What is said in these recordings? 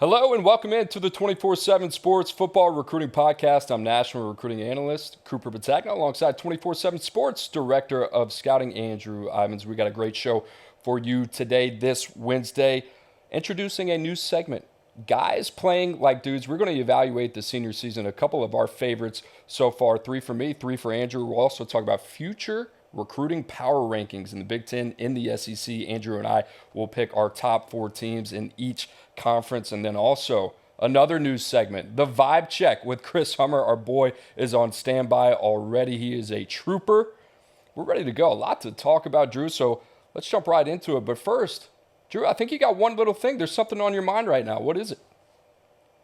Hello and welcome into the 24/7 Sports Football Recruiting Podcast. I'm National Recruiting Analyst Cooper Petagna alongside 24/7 Sports Director of Scouting Andrew Ivins. We got a great show for you today, this Wednesday, introducing a new segment, Guys Playing Like Dudes. We're going to evaluate the senior season, a couple of our favorites so far, 3 for me, 3 for Andrew. We'll also talk about future recruiting power rankings in the Big Ten, in the SEC. Andrew and I will pick our top 4 teams in each conference. And then also another news segment, the Vibe Check with Chris Hummer. Our boy is on standby already. He is a trooper. We're ready to go. A lot to talk about, Drew, so let's jump right into it. But first, Drew, I think you got one little thing. There's something on your mind right now. What is it?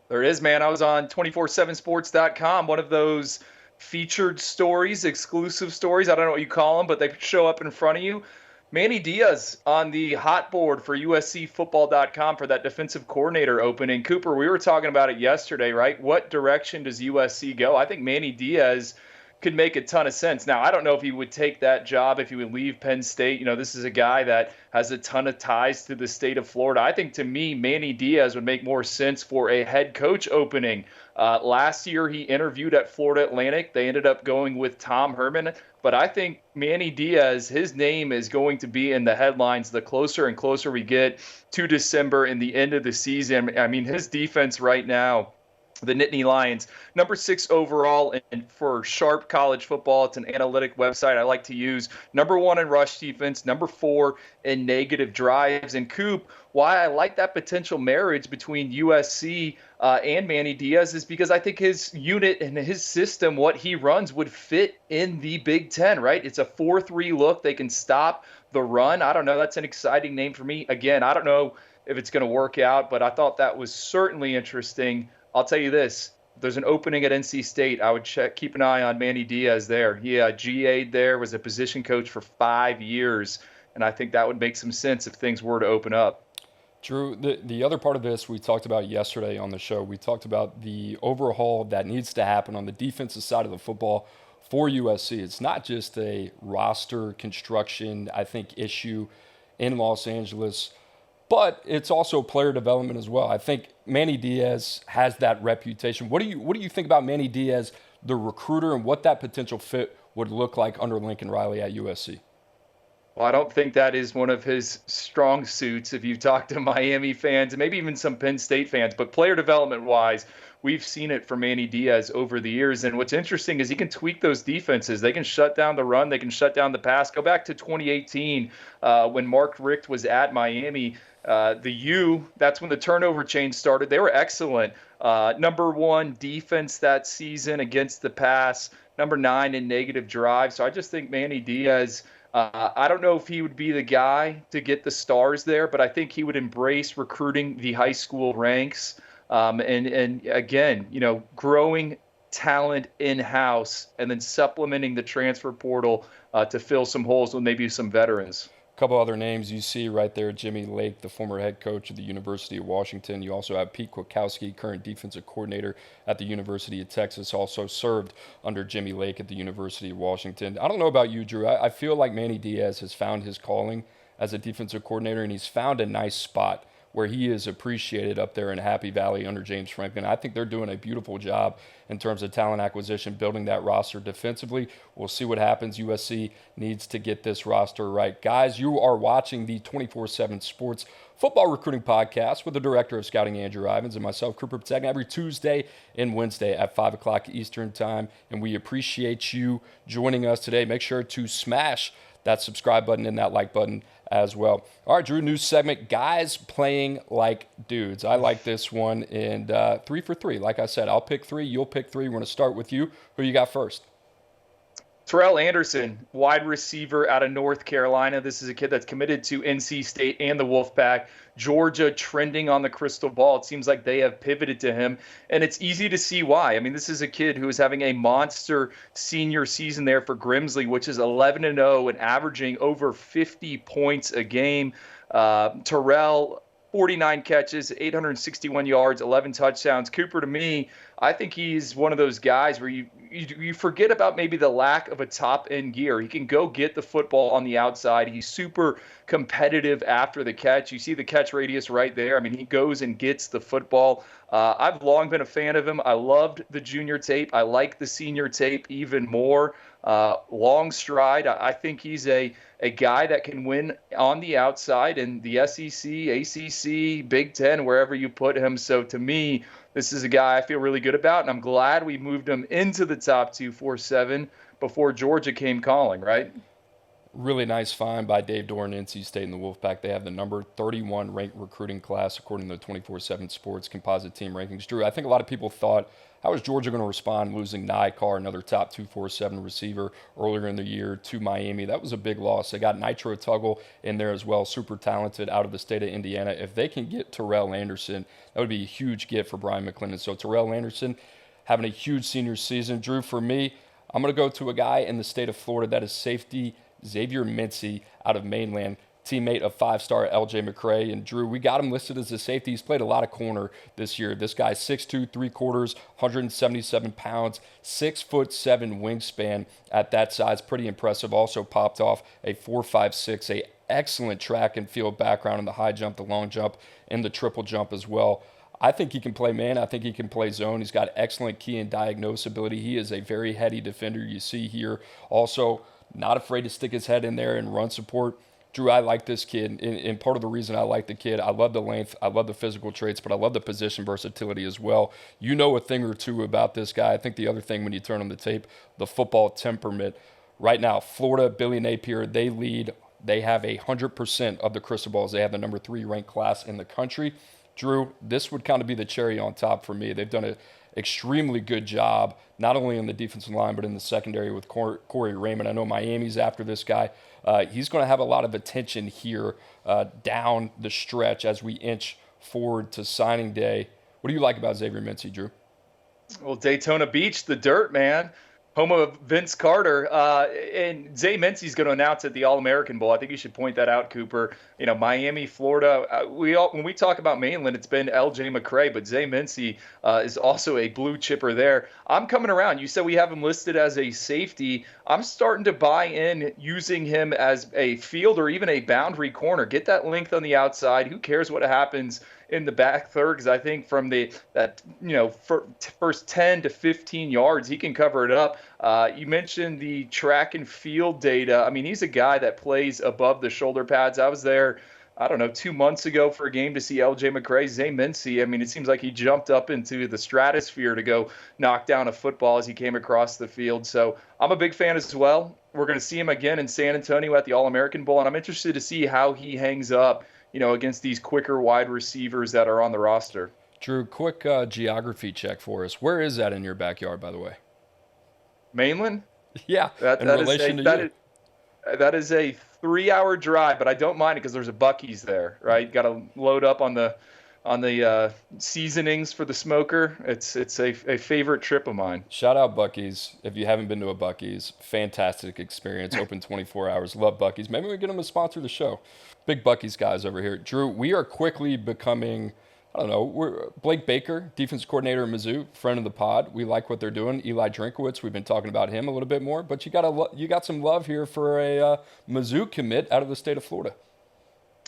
There is, man. I was on 247sports.com, one of those featured stories, exclusive stories. I don't know what you call them, but they show up in front of you. Manny Diaz on the hot board for USCFootball.com for that defensive coordinator opening. Cooper, we were talking about it yesterday, right? What direction does USC go? I think Manny Diaz could make a ton of sense. Now, I don't know if he would take that job if he would leave Penn State. You know, this is a guy that has a ton of ties to the state of Florida. I think, to me, Manny Diaz would make more sense for a head coach opening. Last year, he interviewed at Florida Atlantic. They ended up going with Tom Herman. But I think Manny Diaz, his name is going to be in the headlines the closer and closer we get to December and the end of the season. I mean, his defense right now, the Nittany Lions, number 6 overall, and for Sharp College Football, it's an analytic website I like to use. Number 1 in rush defense, number 4 in negative drives. And Coop, why I like that potential marriage between USC and Manny Diaz is because I think his unit and his system, what he runs, would fit in the Big Ten, right? It's a 4-3 look. They can stop the run. I don't know. That's an exciting name for me. Again, I don't know if it's going to work out, but I thought that was certainly interesting. I'll tell you this, there's an opening at NC State. I would keep an eye on Manny Diaz there. He GA'd there, was a position coach for 5 years, and I think that would make some sense if things were to open up. Drew, the other part of this we talked about yesterday on the show. We talked about the overhaul that needs to happen on the defensive side of the football for USC. It's not just a roster construction, I think, issue in Los Angeles, but it's also player development as well. I think Manny Diaz has that reputation. What do you think about Manny Diaz, the recruiter, and what that potential fit would look like under Lincoln Riley at USC? Well, I don't think that is one of his strong suits if you talk to Miami fans and maybe even some Penn State fans. But player development-wise, we've seen it from Manny Diaz over the years. And what's interesting is he can tweak those defenses. They can shut down the run. They can shut down the pass. Go back to 2018 when Mark Richt was at Miami. That's when the turnover chain started. They were excellent. Number 1 defense that season against the pass. Number 9 in negative drive. So I just think Manny Diaz, I don't know if he would be the guy to get the stars there, but I think he would embrace recruiting the high school ranks. And again, growing talent in-house and then supplementing the transfer portal to fill some holes with maybe some veterans. A couple other names you see right there, Jimmy Lake, the former head coach of the University of Washington. You also have Pete Kwiatkowski, current defensive coordinator at the University of Texas, also served under Jimmy Lake at the University of Washington. I don't know about you, Drew. I feel like Manny Diaz has found his calling as a defensive coordinator, and he's found a nice spot where he is appreciated up there in Happy Valley under James Franklin. I think they're doing a beautiful job in terms of talent acquisition, building that roster defensively. We'll see what happens. USC needs to get this roster right. Guys, you are watching the 24/7 Sports Football Recruiting Podcast with the Director of Scouting, Andrew Ivins, and myself, Cooper Petagna, every Tuesday and Wednesday at 5 o'clock Eastern Time. And we appreciate you joining us today. Make sure to smash that subscribe button and that like button as well. All right, Drew, new segment, Guys Playing Like Dudes. I like this one, and 3 for 3. Like I said, I'll pick 3, you'll pick 3. We're going to start with you. Who you got first? Terrell Anderson, wide receiver out of North Carolina. This is a kid that's committed to NC State and the Wolfpack. Georgia trending on the crystal ball. It seems like they have pivoted to him, and it's easy to see why. I mean, this is a kid who is having a monster senior season there for Grimsley, which is 11-0 and averaging over 50 points a game. Terrell, 49 catches, 861 yards, 11 touchdowns. Cooper, to me, I think he's one of those guys where you forget about maybe the lack of a top end gear. He can go get the football on the outside. He's super competitive after the catch. You see the catch radius right there. I mean, he goes and gets the football. I've long been a fan of him. I loved the junior tape. I like the senior tape even more. Long stride. I think he's a guy that can win on the outside in the SEC, ACC, Big Ten, wherever you put him. So to me, this is a guy I feel really good about, and I'm glad we moved him into the top 247 before Georgia came calling, right? Really nice find by Dave Doran, NC State, and the Wolfpack. They have the number 31 ranked recruiting class according to the 24/7 Sports composite team rankings. Drew, I think a lot of people thought, how is Georgia going to respond losing Carr, another top 247 receiver, earlier in the year to Miami? That was a big loss. They got Nitro Tuggle in there as well, super talented out of the state of Indiana. If they can get Terrell Anderson, that would be a huge get for Brian McClendon. So Terrell Anderson having a huge senior season. Drew, for me, I'm going to go to a guy in the state of Florida that is safety Xavier Mincy out of Mainland, teammate of five-star LJ McCray. And Drew, we got him listed as a safety. He's played a lot of corner this year. This guy's 6'2", 3/4, 177 pounds, 6'7" wingspan at that size. Pretty impressive. Also popped off a 4.56, a excellent track and field background in the high jump, the long jump, and the triple jump as well. I think he can play man. I think he can play zone. He's got excellent key and diagnose ability. He is a very heady defender. You see here also not afraid to stick his head in there and run support. Drew, I like this kid, and part of the reason I like the kid, I love the length, I love the physical traits, but I love the position versatility as well. You know a thing or two about this guy. I think the other thing when you turn on the tape, the football temperament. Right now, Florida, Billy Napier, they lead. They have 100% of the crystal balls. They have the number 3 ranked class in the country. Drew, this would kind of be the cherry on top for me. They've done an extremely good job, not only on the defensive line, but in the secondary with Corey Raymond. I know Miami's after this guy. He's going to have a lot of attention here down the stretch as we inch forward to signing day. What do you like about Xavier Mincy, Drew? Well, Daytona Beach, the dirt, man. Home of Vince Carter. And Zay Mincy's going to announce at the All-American Bowl. I think you should point that out, Cooper. You know, Miami, Florida. When we talk about Mainland, it's been LJ McCray, but Zay Mincy is also a blue chipper there. I'm coming around. You said we have him listed as a safety. I'm starting to buy in using him as a field or even a boundary corner. Get that length on the outside. Who cares what happens in the back third? Because I think from first 10 to 15 yards, he can cover it up. You mentioned the track and field data. I mean, he's a guy that plays above the shoulder pads. I was there, 2 months ago for a game to see LJ McCray. Zay Mincy, I mean, it seems like he jumped up into the stratosphere to go knock down a football as he came across the field. So I'm a big fan as well. We're going to see him again in San Antonio at the All-American Bowl, and I'm interested to see how he hangs up, against these quicker wide receivers that are on the roster. Drew, quick geography check for us. Where is that in your backyard, by the way? Mainland? Yeah, that is a 3-hour drive, but I don't mind it because there's a Buc-ee's there, right? Got to load up on the seasonings for the smoker. It's a favorite trip of mine. Shout out Buc-ee's. If you haven't been to a Buc-ee's, fantastic experience. Open 24 hours. Love Buc-ee's. Maybe we get them to sponsor the show. Big Buc-ee's guys over here. Drew, we are quickly becoming, we're Blake Baker, defense coordinator at Mizzou, friend of the pod. We like what they're doing. Eli Drinkowitz, we've been talking about him a little bit more, but you got some love here for a Mizzou commit out of the state of Florida.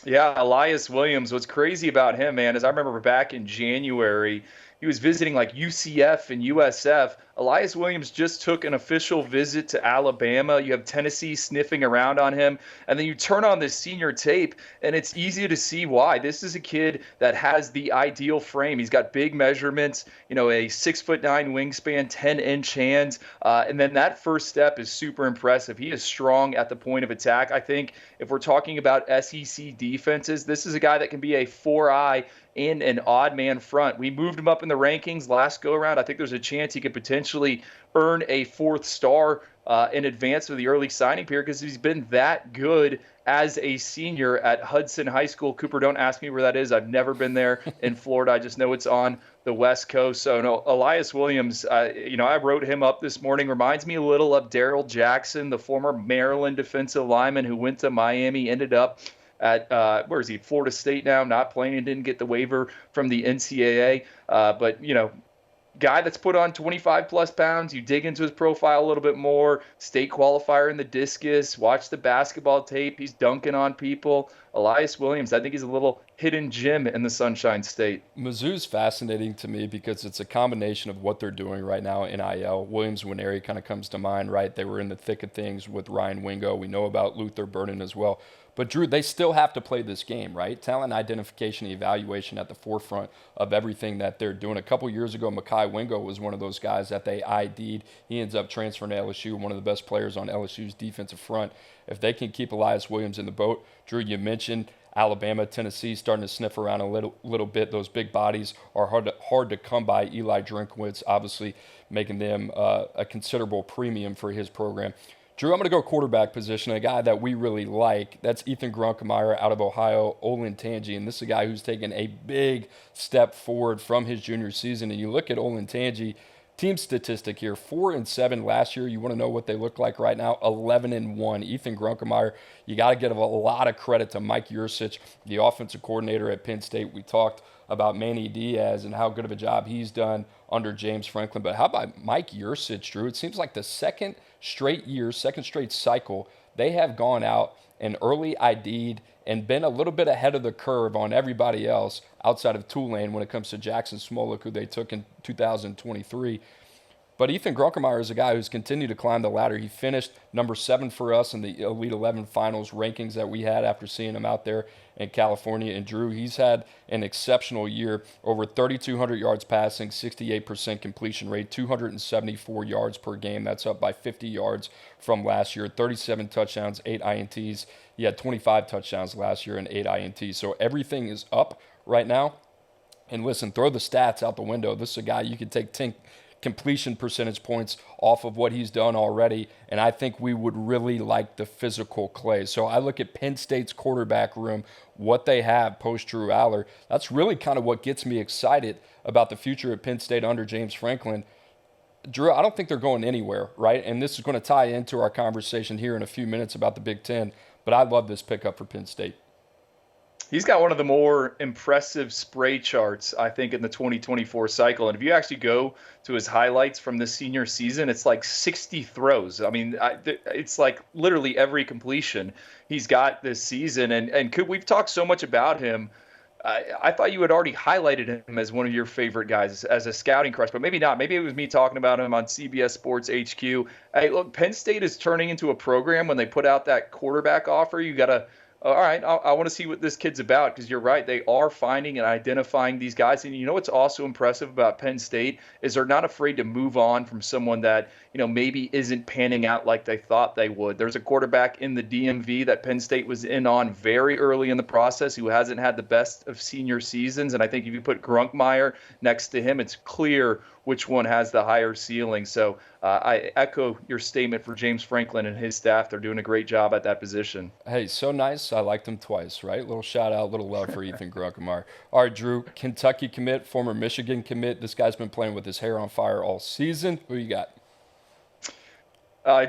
Yeah, Elias Williams. What's crazy about him, man, is I remember back in January, he was visiting like UCF and USF. Elias Williams just took an official visit to Alabama. You have Tennessee sniffing around on him. And then you turn on this senior tape, and it's easy to see why. This is a kid that has the ideal frame. He's got big measurements, a 6'9" wingspan, 10-inch hands. And then that first step is super impressive. He is strong at the point of attack. I think if we're talking about SEC defenses, this is a guy that can be a 4-eye in an odd man front. We moved him up in the rankings last go around. I think there's a chance he could potentially earn a 4th star in advance of the early signing period because he's been that good as a senior at Hudson High School. Cooper, don't ask me where that is. I've never been there in Florida. I just know it's on the West Coast. So, no, Elias Williams, I wrote him up this morning. Reminds me a little of Darrell Jackson, the former Maryland defensive lineman who went to Miami, ended up at where is he? Florida State now, not playing, and didn't get the waiver from the NCAA. But guy that's put on 25 plus pounds. You dig into his profile a little bit more. State qualifier in the discus. Watch the basketball tape. He's dunking on people. Elias Williams, I think he's a little hidden gem in the Sunshine State. Mizzou's fascinating to me because it's a combination of what they're doing right now in IL. Williams Winery kind of comes to mind, right? They were in the thick of things with Ryan Wingo. We know about Luther Burden as well. But Drew, they still have to play this game, right? Talent identification and evaluation at the forefront of everything that they're doing. A couple years ago, Mekhi Wingo was one of those guys that they ID'd. He ends up transferring to LSU, one of the best players on LSU's defensive front. If they can keep Elias Williams in the boat, Drew, you mentioned Alabama, Tennessee starting to sniff around a little bit. Those big bodies are hard to come by. Eli Drinkwitz obviously making them a considerable premium for his program. Drew, I'm going to go quarterback position, a guy that we really like. That's Ethan Grunkemeyer out of Ohio, Olentangy. And this is a guy who's taken a big step forward from his junior season. And you look at Olentangy, team statistic here, 4-7 last year. You want to know what they look like right now? 11-1. Ethan Grunkemeyer, you got to give a lot of credit to Mike Yursich, the offensive coordinator at Penn State. We talked about Manny Diaz and how good of a job he's done under James Franklin. But how about Mike Yursich, Drew? It seems like the second straight cycle, they have gone out and early ID'd and been a little bit ahead of the curve on everybody else outside of Tulane when it comes to Jackson Smolik, who they took in 2023. But Ethan Grunkemeyer is a guy who's continued to climb the ladder. He finished number 7 for us in the Elite 11 finals rankings that we had after seeing him out there in California. And Drew, he's had an exceptional year, over 3,200 yards passing, 68% completion rate, 274 yards per game. That's up by 50 yards from last year, 37 touchdowns, 8 INTs. He had 25 touchdowns last year and 8 INTs. So everything is up right now. And listen, throw the stats out the window. This is a guy you could take 10 completion percentage points off of what he's done already, and I think we would really like the physical Clay. So I look at Penn State's quarterback room, what they have post Drew Aller. That's really kind of what gets me excited about the future of Penn State under James Franklin. Drew, I don't think they're going anywhere, right? And this is going to tie into our conversation here in a few minutes about the Big Ten, but I love this pickup for Penn State. He's got one of the more impressive spray charts, I think, in the 2024 cycle. And if you actually go to his highlights from this senior season, it's like 60 throws. I mean, it's like literally every completion he's got this season. And we've talked so much about him. I thought you had already highlighted him as one of your favorite guys as a scouting crush, but maybe not. Maybe it was me talking about him on CBS Sports HQ. Hey, look, Penn State is turning into a program when they put out that quarterback offer. You got to all right, I want to see what this kid's about, because you're right. They are finding and identifying these guys. And you know what's also impressive about Penn State is they're not afraid to move on from someone that, maybe isn't panning out like they thought they would. There's a quarterback in the DMV that Penn State was in on very early in the process who hasn't had the best of senior seasons. And I think if you put Grunkmeyer next to him, it's clear which one has the higher ceiling. So I echo your statement for James Franklin and his staff. They're doing a great job at that position. Hey, so nice. I liked him twice, right? Little shout out, little love for Ethan Grunkemeyer. All right, Drew, Kentucky commit, former Michigan commit. This guy's been playing with his hair on fire all season. Who you got?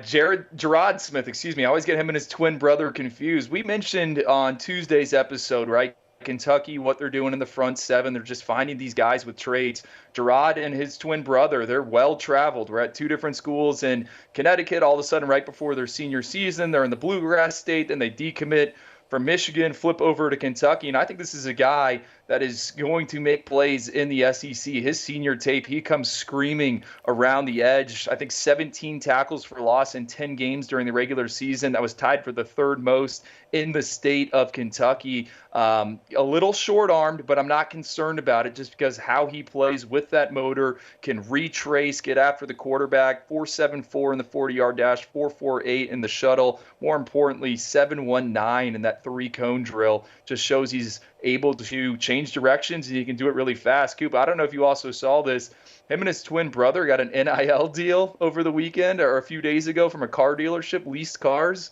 Gerard Smith, excuse me. I always get him and his twin brother confused. We mentioned on Tuesday's episode, right? Kentucky, what they're doing in the front seven. They're just finding these guys with trades. Gerard and his twin brother, they're well-traveled. We're at 2 different schools in Connecticut. All of a sudden, right before their senior season, they're in the Bluegrass State, then they decommit from Michigan, flip over to Kentucky. And I think this is a guy that is going to make plays in the SEC. His senior tape, he comes screaming around the edge. I think 17 tackles for loss in 10 games during the regular season. That was tied for the 3rd most in the state of Kentucky. A little short-armed, but I'm not concerned about it just because how he plays with that motor, can retrace, get after the quarterback, 4.74 in the 40-yard dash, 4.48 in the shuttle. More importantly, 7.19 in that 3-cone drill. Just shows he's able to change directions, and he can do it really fast. Coop, I don't know if you also saw this. Him and his twin brother got an NIL deal over the weekend or a few days ago from a car dealership, leased cars.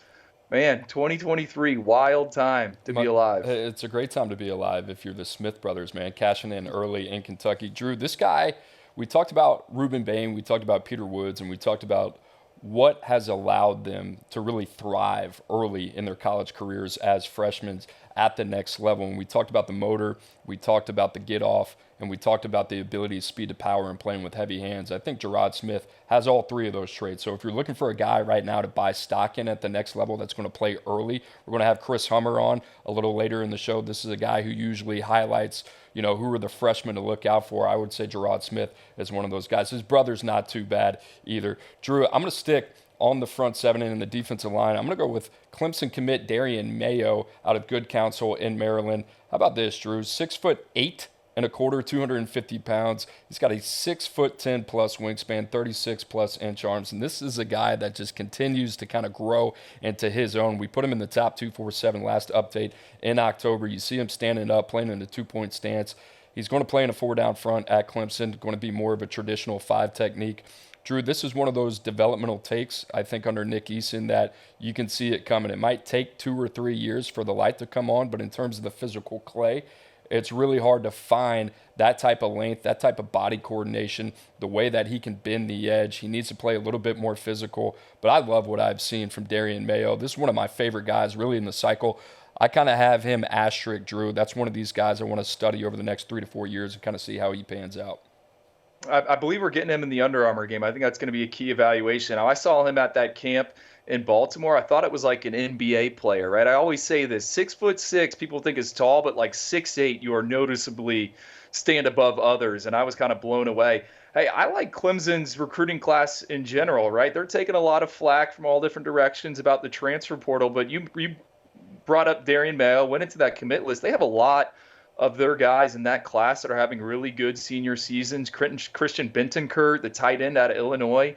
Man, 2023, wild time to be alive. It's a great time to be alive if you're the Smith brothers, man, cashing in early in Kentucky. Drew, this guy, we talked about Reuben Bain, we talked about Peter Woods, and we talked about what has allowed them to really thrive early in their college careers as freshmen. at the next level. And we talked about the motor, we talked about the get off, and we talked about the ability, speed to power, and playing with heavy hands. I think Gerard Smith has all three of those traits. So if you're looking for a guy right now to buy stock in at the next level that's going to play early, we're going to have Chris Hummer on a little later in the show. This is a guy who usually highlights, who are the freshmen to look out for. I would say Gerard Smith is one of those guys. His brother's not too bad either. Drew, I'm going to stick on the front seven and in the defensive line. I'm going to go with Clemson commit Darian Mayo out of Good Counsel in Maryland. How about this, Drew? 6'8" and a quarter, 250 pounds. He's got a 6'10" plus wingspan, 36 plus inch arms. And this is a guy that just continues to kind of grow into his own. We put him in the top 247 last update in October. You see him standing up, playing in a 2-point stance. He's going to play in a 4-down front at Clemson, going to be more of a traditional 5 technique. Drew, this is one of those developmental takes, I think, under Nick Eason that you can see it coming. It might take 2 or 3 years for the light to come on, but in terms of the physical clay, it's really hard to find that type of length, that type of body coordination, the way that he can bend the edge. He needs to play a little bit more physical, but I love what I've seen from Darian Mayo. This is one of my favorite guys really in the cycle. I kind of have him asterisk, Drew. That's one of these guys I want to study over the next 3 to 4 years and kind of see how he pans out. I believe we're getting him in the Under Armour game. I think that's going to be a key evaluation. Now, I saw him at that camp in Baltimore. I thought it was like an NBA player, right? I always say this, 6'6", people think is tall, but like 6'8", you are noticeably stand above others. And I was kind of blown away. Hey, I like Clemson's recruiting class in general, right? They're taking a lot of flack from all different directions about the transfer portal, but you brought up Darian Mayo, went into that commit list. They have a lot of their guys in that class that are having really good senior seasons. Christian Bentoncourt, the tight end out of Illinois,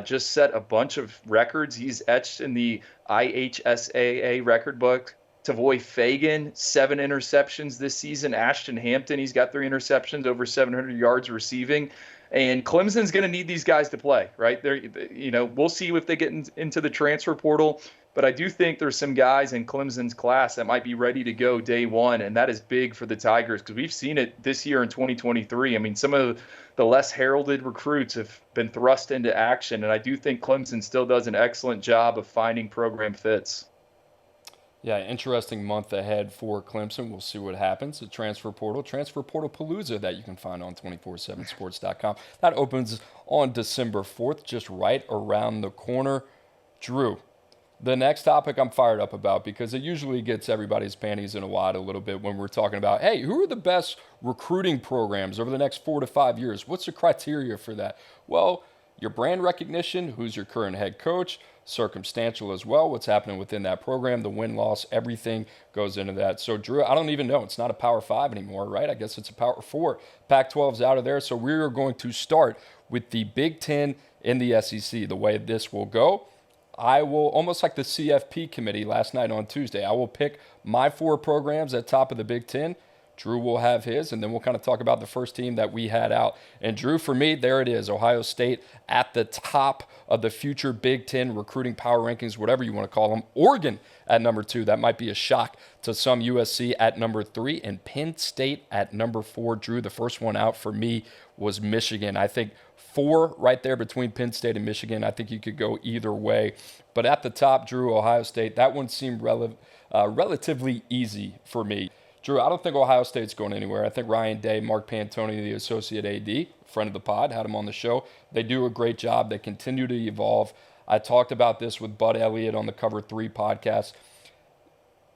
just set a bunch of records. He's etched in the IHSAA record book. Tavoy Fagan, 7 interceptions this season. Ashton Hampton, he's got 3 interceptions, over 700 yards receiving. And Clemson's going to need these guys to play, right? We'll see if they get into the transfer portal. But I do think there's some guys in Clemson's class that might be ready to go day one, and that is big for the Tigers because we've seen it this year in 2023. I mean, some of the less heralded recruits have been thrust into action, and I do think Clemson still does an excellent job of finding program fits. Yeah, interesting month ahead for Clemson. We'll see what happens. The transfer portal Palooza that you can find on 247sports.com. That opens on December 4th, just right around the corner. Drew, the next topic I'm fired up about because it usually gets everybody's panties in a wad a little bit when we're talking about, hey, who are the best recruiting programs over the next 4 to 5 years? What's the criteria for that? Well, your brand recognition, who's your current head coach, circumstantial as well, what's happening within that program, the win-loss, everything goes into that. So, Drew, I don't even know. It's not a Power 5 anymore, right? I guess it's a Power 4. Pac-12's out of there. So we are going to start with the Big Ten in the SEC. The way this will go, I will, almost like the CFP committee last night on Tuesday, I will pick my 4 programs at top of the Big Ten. Drew will have his, and then we'll kind of talk about the first team that we had out. And Drew, for me, there it is. Ohio State at the top of the future Big Ten recruiting power rankings, whatever you want to call them. Oregon at number 2. That might be a shock to some. USC at number 3, and Penn State at number 4. Drew, the first one out for me was Michigan. I think 4 right there between Penn State and Michigan. I think you could go either way. But at the top, Drew, Ohio State, that one seemed relatively easy for me. Drew, I don't think Ohio State's going anywhere. I think Ryan Day, Mark Pantoni, the associate AD, friend of the pod, had him on the show. They do a great job. They continue to evolve. I talked about this with Bud Elliott on the Cover 3 podcast.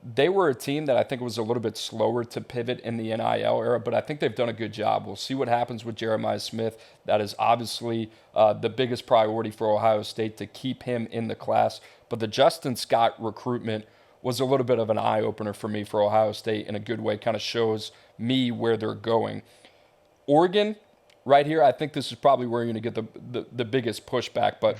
They were a team that I think was a little bit slower to pivot in the NIL era, but I think they've done a good job. We'll see what happens with Jeremiah Smith. That is obviously the biggest priority for Ohio State to keep him in the class. But the Justin Scott recruitment was a little bit of an eye-opener for me for Ohio State in a good way, kind of shows me where they're going. Oregon, right here, I think this is probably where you're going to get the biggest pushback, but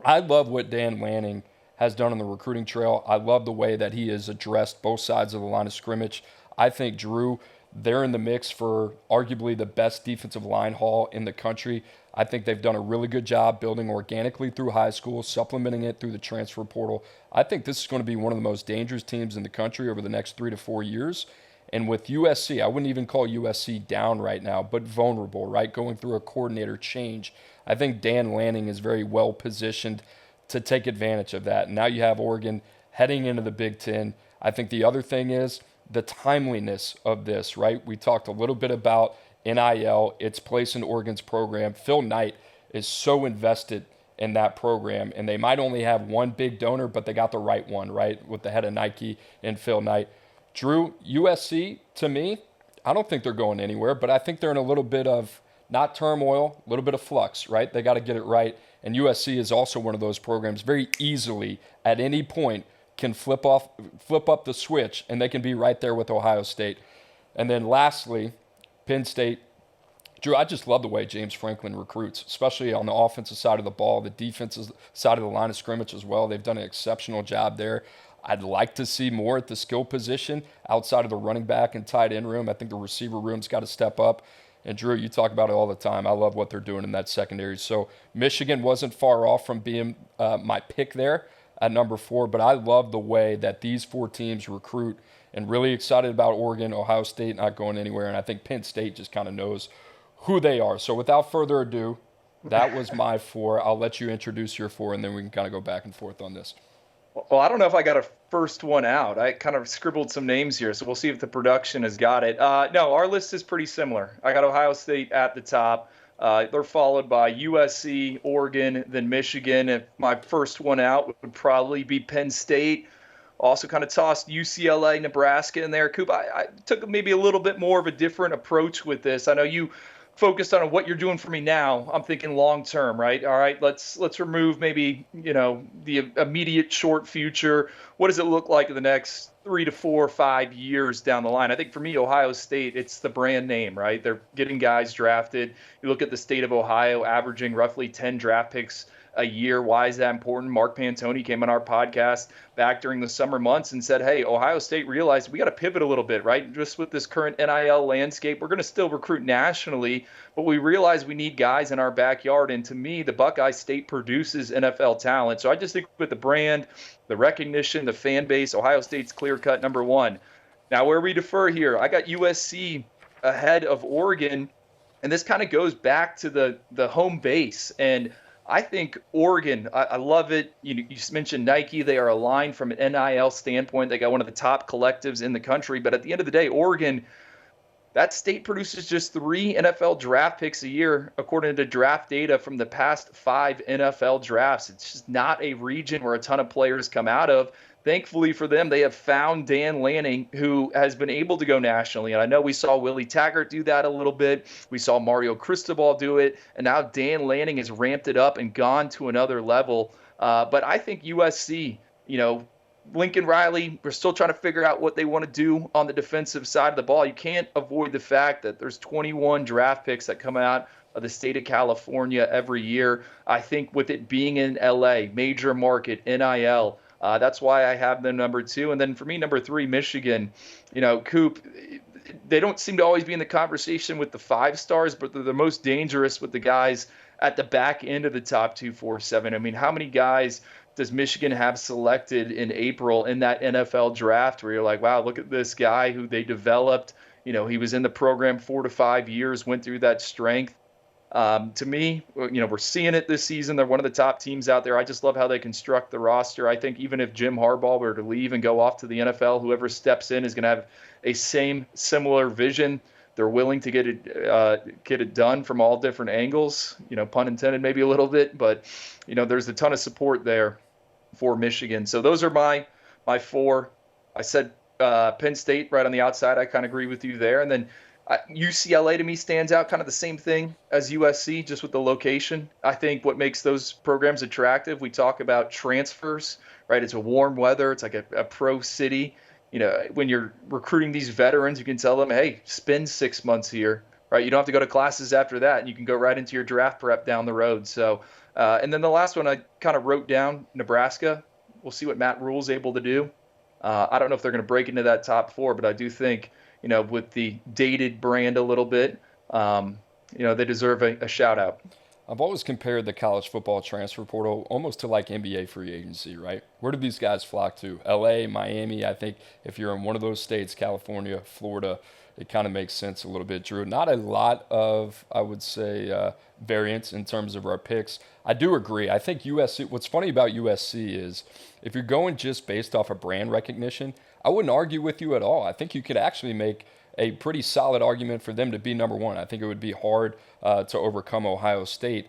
I love what Dan Lanning has done on the recruiting trail. I love the way that he has addressed both sides of the line of scrimmage. I think, Drew, they're in the mix for arguably the best defensive line haul in the country. I think they've done a really good job building organically through high school, supplementing it through the transfer portal. I think this is going to be one of the most dangerous teams in the country over the next 3 to 4 years. And with USC, I wouldn't even call USC down right now, but vulnerable, right? Going through a coordinator change. I think Dan Lanning is very well positioned to take advantage of that. Now you have Oregon heading into the Big Ten. I think the other thing is the timeliness of this, right? We talked a little bit about NIL, its place in Oregon's program. Phil Knight is so invested in that program, and they might only have one big donor, but they got the right one, right, with the head of Nike and Phil Knight. Drew, USC, to me, I don't think they're going anywhere, but I think they're in a little bit of, not turmoil, a little bit of flux, right? They got to get it right. And USC is also one of those programs very easily at any point can flip up the switch, and they can be right there with Ohio State. And then lastly, Penn State. Drew, I just love the way James Franklin recruits, especially on the offensive side of the ball, the defensive side of the line of scrimmage as well. They've done an exceptional job there. I'd like to see more at the skill position outside of the running back and tight end room. I think the receiver room's got to step up. And Drew, you talk about it all the time. I love what they're doing in that secondary. So Michigan wasn't far off from being my pick there at number 4, but I love the way that these 4 teams recruit, and really excited about Oregon, Ohio State not going anywhere, and I think Penn State just kind of knows who they are. So without further ado, that was my 4. I'll let you introduce your 4, and then we can kind of go back and forth on this. Well, I don't know if I got a first one out. I kind of scribbled some names here, so we'll see if the production has got it. No, our list is pretty similar. I got Ohio State at the top. They're followed by USC, Oregon, then Michigan. If my first one out would probably be Penn State. Also kind of tossed UCLA, Nebraska in there. Coop, I took maybe a little bit more of a different approach with this. I know you focused on what you're doing for me now. I'm thinking long term, right? All right, let's remove maybe, the immediate short future. What does it look like in the next 3 to 4 or 5 years down the line? I think for me, Ohio State, it's the brand name, right? They're getting guys drafted. You look at the state of Ohio averaging roughly 10 draft picks a year. Why is that important? Mark Pantoni came on our podcast back during the summer months and said, hey, Ohio State realized we got to pivot a little bit, right? Just with this current NIL landscape, we're going to still recruit nationally, but we realize we need guys in our backyard. And to me, the Buckeye State produces NFL talent. So I just think with the brand, the recognition, the fan base, Ohio State's clear-cut number 1. Now, where we defer here, I got USC ahead of Oregon, and this kind of goes back to the home base. And I think Oregon, I love it. You mentioned Nike. They are aligned from an NIL standpoint. They got one of the top collectives in the country. But at the end of the day, Oregon, that state produces just 3 NFL draft picks a year, according to draft data from the past 5 NFL drafts. It's just not a region where a ton of players come out of. Thankfully for them, they have found Dan Lanning, who has been able to go nationally. And I know we saw Willie Taggart do that a little bit. We saw Mario Cristobal do it. And now Dan Lanning has ramped it up and gone to another level. But I think USC, Lincoln Riley, we're still trying to figure out what they want to do on the defensive side of the ball. You can't avoid the fact that there's 21 draft picks that come out of the state of California every year. I think with it being in LA, major market, NIL, that's why I have them number 2. And then for me, number 3, Michigan. Coop, they don't seem to always be in the conversation with the 5 stars, but they're the most dangerous with the guys at the back end of the top 2, 4, 7. I mean, how many guys does Michigan have selected in April in that NFL draft where you're like, wow, look at this guy who they developed. He was in the program 4 to 5 years, went through that strength. To me, we're seeing it this season. They're one of the top teams out there. I just love how they construct the roster. I think even if Jim Harbaugh were to leave and go off to the NFL, whoever steps in is going to have a similar vision. They're willing to get it done from all different angles, pun intended maybe a little bit, but there's a ton of support there for Michigan. So those are my 4. I said Penn State right on the outside. I kind of agree with you there. And then UCLA to me stands out, kind of the same thing as USC, just with the location. I think what makes those programs attractive, we talk about transfers, right? It's a warm weather. It's like a pro city. When you're recruiting these veterans, you can tell them, hey, spend 6 months here, right? You don't have to go to classes after that, and you can go right into your draft prep down the road. So, and then the last one I kind of wrote down, Nebraska. We'll see what Matt Rule's able to do. I don't know if they're going to break into that top 4, but I do think, with the dated brand a little bit, they deserve a shout out. I've always compared the college football transfer portal almost to like NBA free agency, right? Where do these guys flock to? LA, Miami. I think if you're in one of those states, California, Florida, it kind of makes sense a little bit, Drew. Not a lot of, I would say, variance in terms of our picks. I do agree. I think USC, what's funny about USC is if you're going just based off of brand recognition, I wouldn't argue with you at all. I think you could actually make a pretty solid argument for them to be number one. I think it would be hard to overcome Ohio State,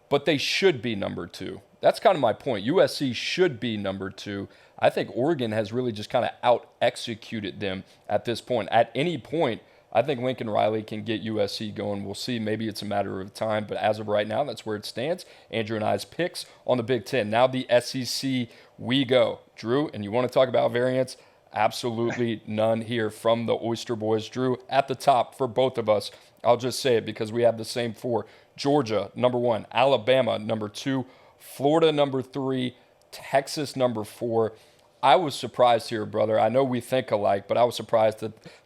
but they should be number two. That's kind of my point. USC should be number two. I think Oregon has really just kind of out-executed them at this point. At any point, I think Lincoln Riley can get USC going. We'll see. Maybe it's a matter of time, but as of right now, that's where it stands. Andrew and I's picks on the Big Ten. Now the SEC we go. Drew, and you want to talk about variance? Absolutely none here from the Oyster Boys. Drew, at the top for both of us. I'll just say it because we have the same four. Georgia, number one. Alabama, number two. Florida, number three. Texas, number four. I was surprised here, brother. I know we think alike, but I was surprised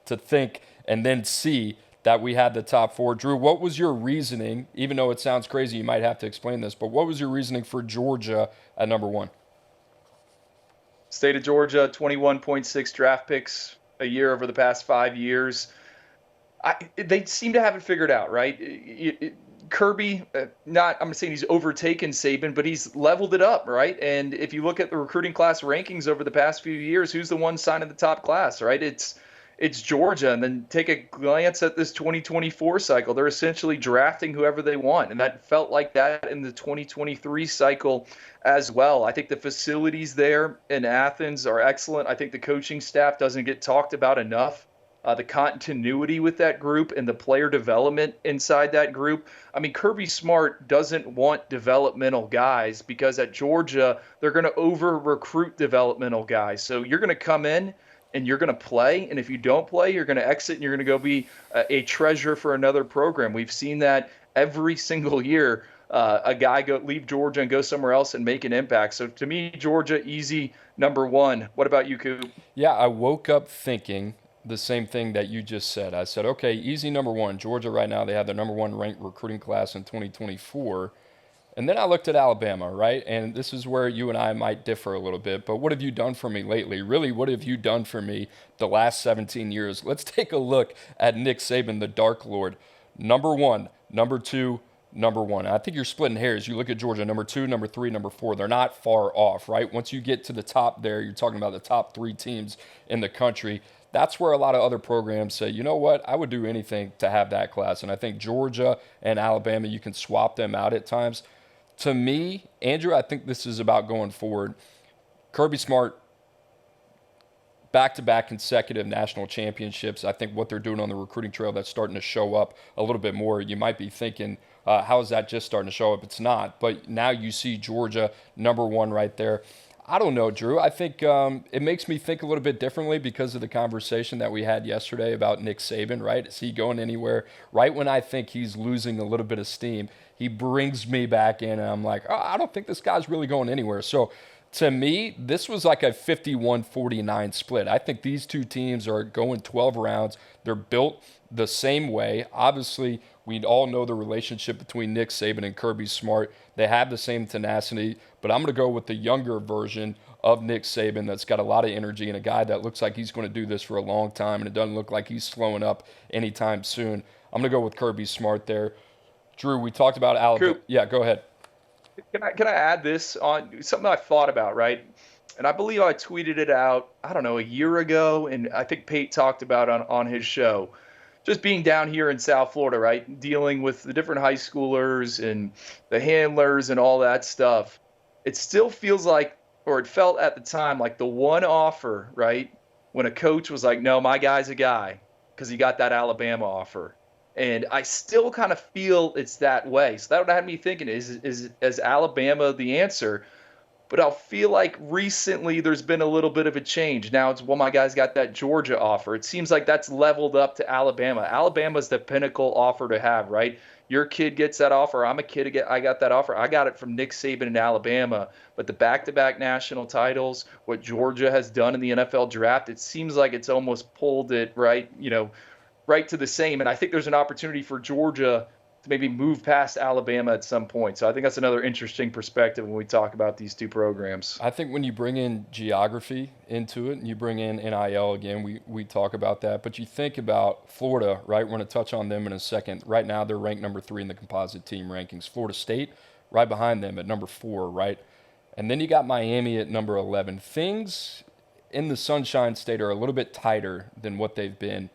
to think and then see that we had the top four. Drew, what was your reasoning? Even though it sounds crazy, you might have to explain this, but what was your reasoning for Georgia at number one? State of Georgia, 21.6 draft picks a year over the past 5 years. They seem to have it figured out, right? Kirby, I'm not saying he's overtaken Saban, but he's leveled it up, right? And if you look at the recruiting class rankings over the past few years, who's the one signing the top class, right? It's Georgia. And then take a glance at this 2024 cycle. They're essentially drafting whoever they want. And that felt like that in the 2023 cycle as well. I think the facilities there in Athens are excellent. I think the coaching staff doesn't get talked about enough. The continuity with that group and the player development inside that group. I mean, Kirby Smart doesn't want developmental guys because at Georgia, they're going to over-recruit developmental guys. So you're going to come in and you're going to play, and if you don't play, you're going to exit and you're going to go be a treasure for another program. We've seen that every single year. A guy leave Georgia and go somewhere else and make an impact. So to me, Georgia, easy number one. What about you, Coop? Yeah, I woke up thinking the same thing that you just said. I said, okay, easy number one. Georgia right now, they have their number one ranked recruiting class in 2024. And then I looked at Alabama, right? And this is where you and I might differ a little bit. But what have you done for me lately? Really, what have you done for me the last 17 years? Let's take a look at Nick Saban, the Dark Lord. Number one, number two, number one. I think you're splitting hairs. You look at Georgia, number two, number three, number four. They're not far off, right? Once you get to the top there, you're talking about the top three teams in the country. That's where a lot of other programs say, you know what, I would do anything to have that class. And I think Georgia and Alabama, you can swap them out at times. To me, Andrew, I think this is about going forward. Kirby Smart, back-to-back consecutive national championships. I think what they're doing on the recruiting trail, that's starting to show up a little bit more. You might be thinking, how is that just starting to show up? It's not. But now you see Georgia, number one right there. I don't know, Drew. I think it makes me think a little bit differently because of the conversation that we had yesterday about Nick Saban, right? Is he going anywhere? Right when I think he's losing a little bit of steam, he brings me back in, and I'm like, oh, I don't think this guy's really going anywhere. So to me, this was like a 51-49 split. I think these two teams are going 12 rounds. They're built the same way. Obviously, we all know the relationship between Nick Saban and Kirby Smart. They have the same tenacity, but I'm going to go with the younger version of Nick Saban that's got a lot of energy and a guy that looks like he's going to do this for a long time, and it doesn't look like he's slowing up anytime soon. I'm going to go with Kirby Smart there. Drew, we talked about Alabama. Coop, yeah, go ahead. Can I add this on something I thought about, right? And I believe I tweeted it out, I don't know, a year ago, and I think Pate talked about on his show. Just being down here in South Florida, right, dealing with the different high schoolers and the handlers and all that stuff, it still feels like, or it felt at the time, like the one offer, right, when a coach was like, no, my guy's a guy because he got that Alabama offer. And I still kind of feel it's that way. So that had me thinking, is Alabama the answer? But I feel like recently there's been a little bit of a change. Now it's, well, my guy's got that Georgia offer. It seems like that's leveled up to Alabama. Alabama's the pinnacle offer to have, right? Your kid gets that offer. I'm a kid. I got that offer. I got it from Nick Saban in Alabama. But the back-to-back national titles, what Georgia has done in the NFL draft, it seems like it's almost pulled it right to the same. And I think there's an opportunity for Georgia to maybe move past Alabama at some point. So I think that's another interesting perspective when we talk about these two programs. I think when you bring in geography into it and you bring in NIL again, we talk about that. But you think about Florida, right? We're going to touch on them in a second. Right now, they're ranked number 3 in the composite team rankings. Florida State, right behind them at number 4, right? And then you got Miami at number 11. Things in the Sunshine State are a little bit tighter than what they've been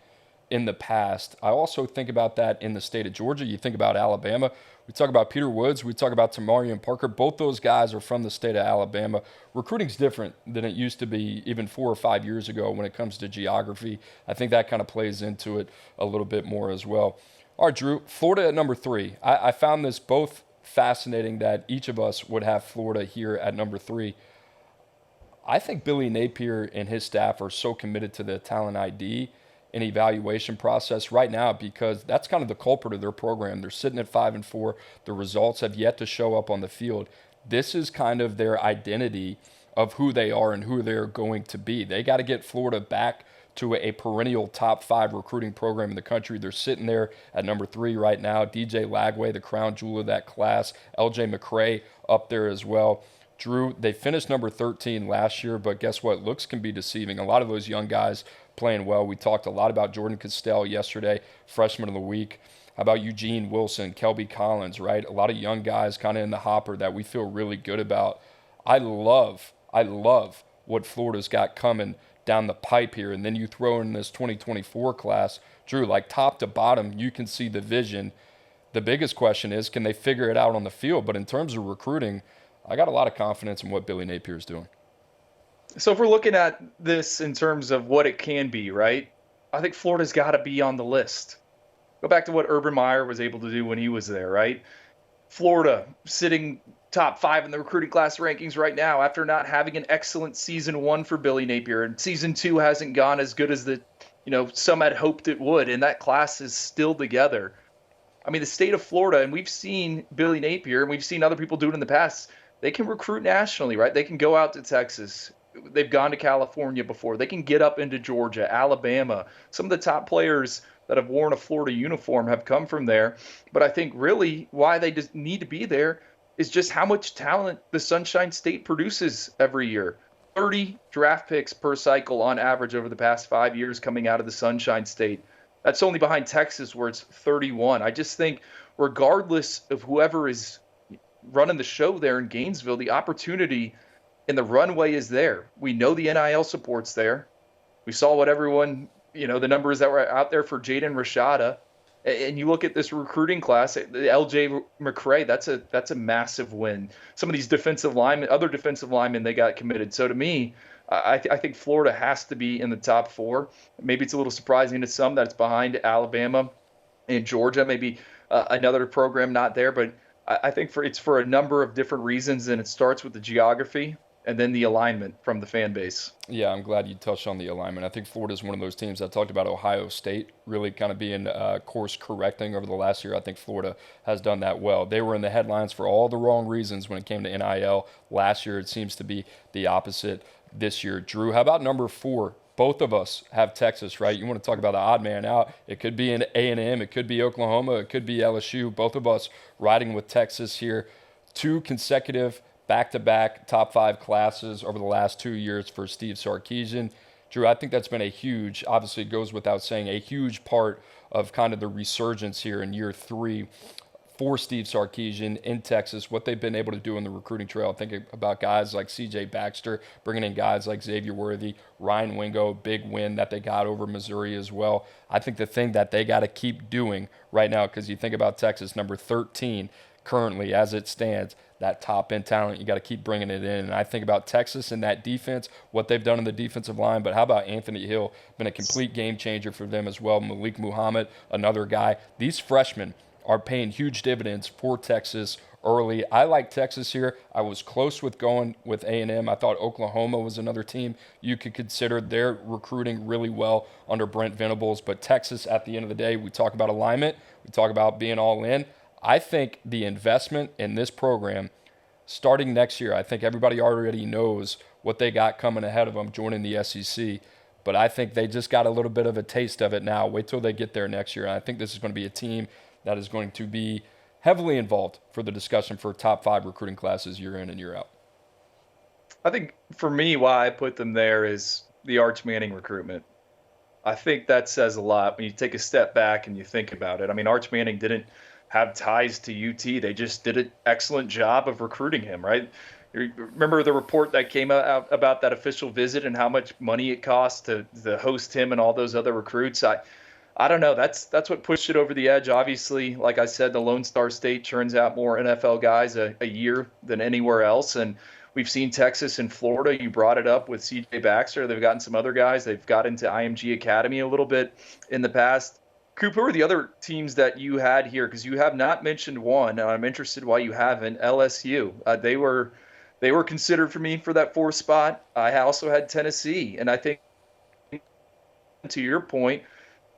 in the past. I also think about that in the state of Georgia. You think about Alabama. We talk about Peter Woods. We talk about Tamarian Parker. Both those guys are from the state of Alabama. Recruiting's different than it used to be even 4 or 5 years ago when it comes to geography. I think that kind of plays into it a little bit more as well. All right, Drew, Florida at number 3. I found this both fascinating that each of us would have Florida here at number 3. I think Billy Napier and his staff are so committed to the talent ID and evaluation process right now because that's kind of the culprit of their program. They're sitting at 5-4. The results have yet to show up on the field. This is kind of their identity of who they are and who they're going to be. They got to get Florida back to a perennial top 5 recruiting program in the country. They're sitting there at number 3 right now. DJ Lagway, the crown jewel of that class. LJ McCray up there as well. Drew, they finished number 13 last year, but guess what? Looks can be deceiving. A lot of those young guys playing well. We talked a lot about Jordan Castell yesterday, freshman of the week. How about Eugene Wilson, Kelby Collins, right? A lot of young guys kind of in the hopper that we feel really good about. I love what Florida's got coming down the pipe here. And then you throw in this 2024 class, Drew, like top to bottom, you can see the vision. The biggest question is, can they figure it out on the field? But in terms of recruiting, I got a lot of confidence in what Billy Napier is doing. So if we're looking at this in terms of what it can be, right? I think Florida's got to be on the list. Go back to what Urban Meyer was able to do when he was there, right? Florida sitting top 5 in the recruiting class rankings right now after not having an excellent season 1 for Billy Napier, and season 2 hasn't gone as good as some had hoped it would, and that class is still together. I mean, the state of Florida, and we've seen Billy Napier, and we've seen other people do it in the past. They can recruit nationally, right? They can go out to Texas. They've gone to California before. They can get up into Georgia, Alabama. Some of the top players that have worn a Florida uniform have come from there. But I think really why they just need to be there is just how much talent the Sunshine State produces every year. 30 draft picks per cycle on average over the past 5 years coming out of the Sunshine State. That's only behind Texas where it's 31. I just think regardless of whoever is running the show there in Gainesville, the opportunity and the runway is there. We know the NIL support's there. We saw what everyone, the numbers that were out there for Jaden Rashada. And you look at this recruiting class, the LJ McCray, that's a massive win. Some of these other defensive linemen, they got committed. So to me, I think Florida has to be in the top 4. Maybe it's a little surprising to some that it's behind Alabama and Georgia, maybe another program not there, but I think it's for a number of different reasons, and it starts with the geography and then the alignment from the fan base. Yeah, I'm glad you touched on the alignment. I think Florida is one of those teams. I talked about Ohio State really kind of being course correcting over the last year. I think Florida has done that well. They were in the headlines for all the wrong reasons when it came to NIL. Last year, it seems to be the opposite this year. Drew, how about number 4? Both of us have Texas, right? You want to talk about the odd man out. It could be an A&M. It could be Oklahoma. It could be LSU. Both of us riding with Texas here. 2 consecutive back-to-back top 5 classes over the last 2 years for Steve Sarkisian. Drew, I think that's been a huge, obviously it goes without saying, a huge part of kind of the resurgence here in year 3 for Steve Sarkisian in Texas, what they've been able to do in the recruiting trail. Think about guys like C.J. Baxter, bringing in guys like Xavier Worthy, Ryan Wingo, big win that they got over Missouri as well. I think the thing that they got to keep doing right now, because you think about Texas, number 13 currently as it stands, that top-end talent, you got to keep bringing it in. And I think about Texas and that defense, what they've done in the defensive line, but how about Anthony Hill? Been a complete game changer for them as well. Malik Muhammad, another guy. These freshmen are paying huge dividends for Texas early. I like Texas here. I was close with going with A&M. I thought Oklahoma was another team you could consider. They're recruiting really well under Brent Venables. But Texas, at the end of the day, we talk about alignment. We talk about being all in. I think the investment in this program starting next year, I think everybody already knows what they got coming ahead of them joining the SEC. But I think they just got a little bit of a taste of it now. Wait till they get there next year. And I think this is going to be a team that is going to be heavily involved for the discussion for top 5 recruiting classes year in and year out. I think for me, why I put them there is the Arch Manning recruitment. I think that says a lot when you take a step back and you think about it. I mean, Arch Manning didn't have ties to UT. They just did an excellent job of recruiting him, right? You remember the report that came out about that official visit and how much money it cost to host him and all those other recruits? I don't know. That's what pushed it over the edge. Obviously, like I said, the Lone Star State churns out more NFL guys a year than anywhere else. And we've seen Texas and Florida. You brought it up with C.J. Baxter. They've gotten some other guys. They've got into IMG Academy a little bit in the past. Coop, who are the other teams that you had here? Because you have not mentioned one, and I'm interested why you haven't. LSU. They were considered for me for that 4th spot. I also had Tennessee, and I think to your point,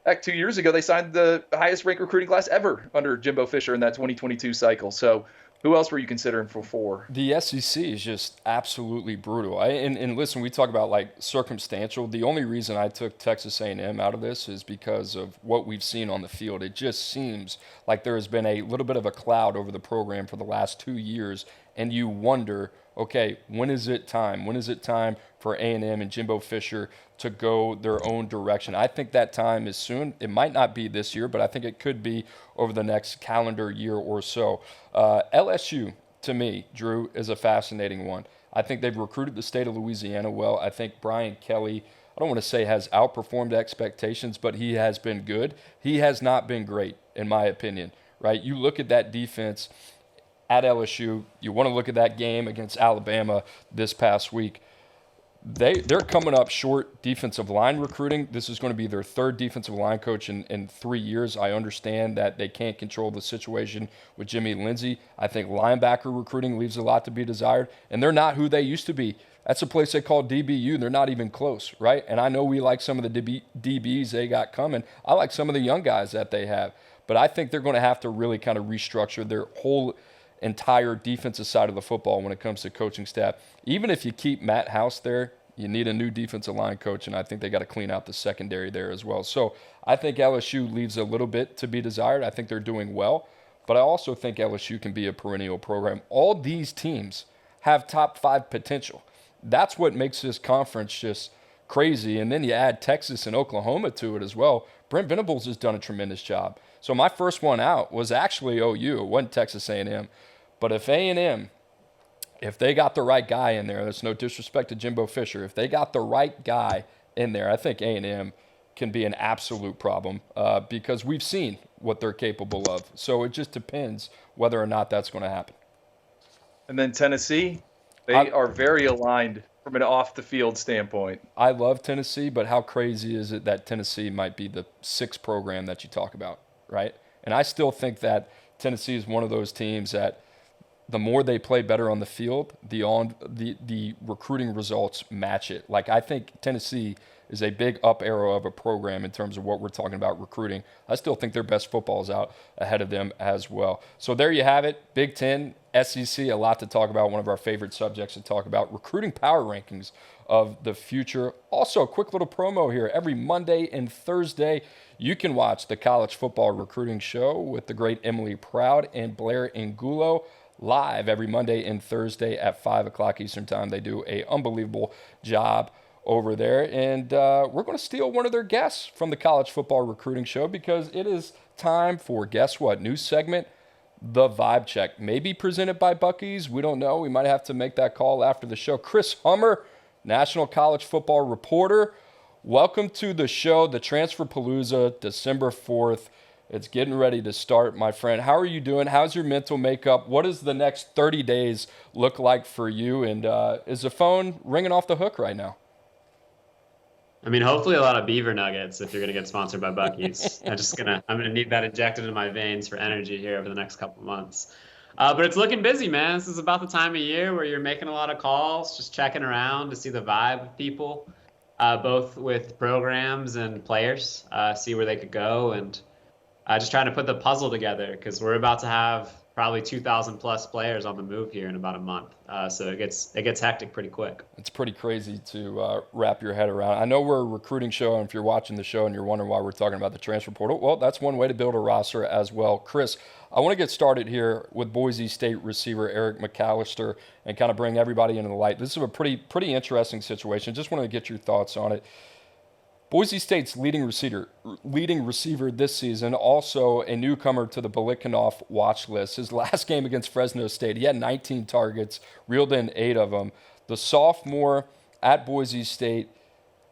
back 2 years ago, they signed the highest ranked recruiting class ever under Jimbo Fisher in that 2022 cycle. So who else were you considering for 4? The SEC is just absolutely brutal. And listen, we talk about like circumstantial. The only reason I took Texas A&M out of this is because of what we've seen on the field. It just seems like there has been a little bit of a cloud over the program for the last 2 years, and you wonder, okay, when is it time? When is it time for A&M and Jimbo Fisher to go their own direction? I think that time is soon. It might not be this year, but I think it could be over the next calendar year or so. LSU, to me, Drew, is a fascinating one. I think they've recruited the state of Louisiana well. I think Brian Kelly, I don't want to say has outperformed expectations, but he has been good. He has not been great, in my opinion, right? You look at that defense at LSU, you want to look at that game against Alabama this past week. They're coming up short defensive line recruiting. This is going to be their 3rd defensive line coach in 3 years. I understand that they can't control the situation with Jimmy Lindsey. I think linebacker recruiting leaves a lot to be desired, and they're not who they used to be. That's a place they call DBU. They're not even close, right? And I know we like some of the DBs they got coming. I like some of the young guys that they have. But I think they're going to have to really kind of restructure their whole entire defensive side of the football when it comes to coaching staff. Even if you keep Matt House there, you need a new defensive line coach, and I think they got to clean out the secondary there as well. So I think LSU leaves a little bit to be desired. I think they're doing well, but I also think LSU can be a perennial program. All these teams have top 5 potential. That's what makes this conference just crazy. And then you add Texas and Oklahoma to it as well. Brent Venables has done a tremendous job. So my first one out was actually OU. It wasn't Texas A&M. But if A&M, if they got the right guy in there, there's no disrespect to Jimbo Fisher. If they got the right guy in there, I think A&M can be an absolute problem because we've seen what they're capable of. So it just depends whether or not that's going to happen. And then Tennessee, they are very aligned from an off-the-field standpoint. I love Tennessee, but how crazy is it that Tennessee might be the 6th program that you talk about, right? And I still think that Tennessee is one of those teams that the more they play better on the field, the recruiting results match it. Like, I think Tennessee is a big up arrow of a program in terms of what we're talking about recruiting. I still think their best football is out ahead of them as well. So there you have it. Big Ten, SEC, a lot to talk about. One of our favorite subjects to talk about. Recruiting power rankings of the future. Also, a quick little promo here. Every Monday and Thursday, you can watch the College Football Recruiting Show with the great Emily Proud and Blair Angulo live every Monday and Thursday at 5 o'clock Eastern Time. They do an unbelievable job over there. And we're going to steal one of their guests from the College Football Recruiting Show because it is time for, guess what, new segment, The Vibe Check. Maybe presented by Buc-ee's. We don't know. We might have to make that call after the show. Chris Hummer, National College Football Reporter. Welcome to the show, the Transfer Palooza, December 4th. It's getting ready to start, my friend. How are you doing? How's your mental makeup? What does the next 30 days look like for you? And is the phone ringing off the hook right now? I mean, hopefully a lot of beaver nuggets if you're going to get sponsored by Buc-ee's. I'm going to need that injected into my veins for energy here over the next couple of months. But it's looking busy, man. This is about the time of year where you're making a lot of calls, just checking around to see the vibe of people, both with programs and players, see where they could go, and just trying to put the puzzle together because we're about to have probably 2,000 plus players on the move here in about a month. So it gets hectic pretty quick. It's pretty crazy to wrap your head around. I know we're a recruiting show, and if you're watching the show and you're wondering why we're talking about the transfer portal, well, that's one way to build a roster as well. Chris, I want to get started here with Boise State receiver Eric McAllister and kind of bring everybody into the light. This is a pretty interesting situation. Just want to get your thoughts on it. Boise State's leading receiver this season, also a newcomer to the Bilikhanov watch list. His last game against Fresno State, he had 19 targets, reeled in 8 of them. The sophomore at Boise State